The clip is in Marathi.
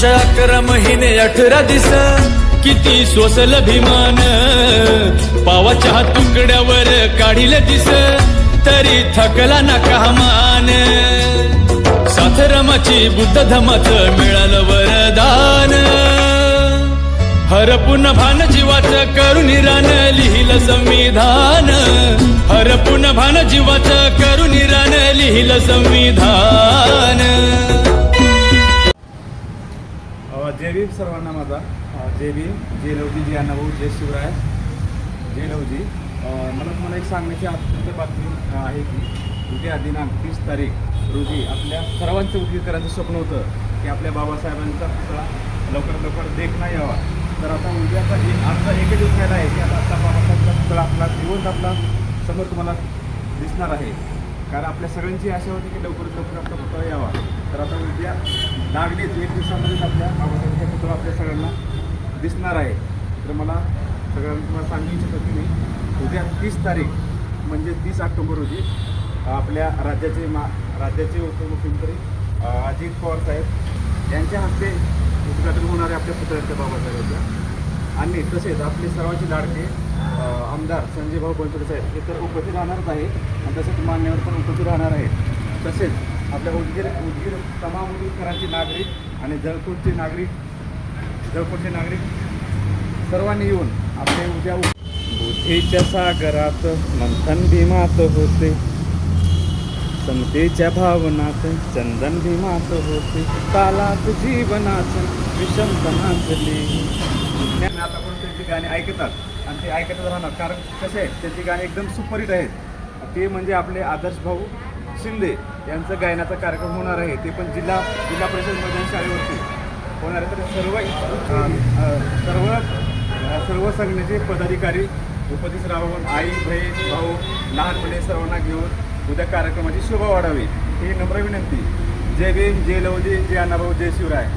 वर्ष 11 महिने 18 दिस किती सोसल भीमान पावाच्या तुकड्यावर काढील दिस तरी थकला ना कामान साथरमाची बुद्ध धमाच मिळालं वरदान हरपुन भान जीवाचं करून रान लिहिलं संविधान हरपुन भान जीवाचं करून रान लिहिलं संविधान. जय भीम सर्वांना माझा जय भीम. जय लवजी, जय अण्णाभाऊ, जय शिवराय, जय लवजी. मला तुम्हाला एक सांगण्याची अत्यंत बातमी आहे की उद्या दिनांक 30 तारीख रोजी आपल्या सर्वांचं उद्योगकरांचं स्वप्न होतं की आपल्या बाबासाहेबांचा पुतळा लवकरात लवकर देखना यावा. तर आता उद्याचा आजचा एक दिवस राहिला आहे की आता बाबासाहेबांचा पुतळा आपला जिवंत आपला समोर तुम्हाला दिसणार आहे. कारण आपल्या सगळ्यांची आशा होती की लवकरात लवकर आपला पुतळा यावा. तर आता उद्या लागलीच 1 दिवसामध्येच आपल्या बाबासाहेबांचा पुतळा आपल्या सगळ्यांना दिसणार आहे. तर मला सगळ्यांना तुम्हाला सांगू इच्छितो की मी उद्या 30 तारीख म्हणजे 30 ऑक्टोबर रोजी आपल्या राज्याचे उपमुख्यमंत्री अजित पवार साहेब यांच्या हस्ते उद्घाटन होणारे आपल्या पुतळ्याच्या बाबासाहेबांच्या आणि तसेच आपले सर्वांचे लाडके आमदार संजय भाऊ बनसोडे साहेब हे तर उपस्थित राहणारच आहे आणि तसेच मान्यवर पण उपस्थित राहणार आहेत. तसेच आपल्या उदगीर तमाम उद्योगकरांचे नागरिक आणि जळकोटचे नागरिक सर्वांनी येऊन आपले उद्या बुद्धीच्या सागरात मंथन भीमात होते समतेच्या भावनात चंदन भीमात होते कालात जीवनात विषमपणातली. आतापर्यंत त्यांची गाणी ऐकतात आणि ते ऐकतच राहणार. कारण कसे आहेत त्यांची गाणी एकदम सुपरहिट आहेत. ते म्हणजे आपले आदर्श भाऊ शिंदे यांचं गायनाचा कार्यक्रम होणार आहे. ते पण जिल्हा परिषद मैदान शाळेवरती होणार आहे. तर सर्व संघटनेचे पदाधिकारी उपस्थित राहून आई बहीण भाऊ लहान मुले सर्वांना घेऊन उद्या कार्यक्रमाची शोभा वाढावी ही नम्र विनंती. जय भीम, जय लवजी, जय अण्णाभाऊ, जय शिवराय.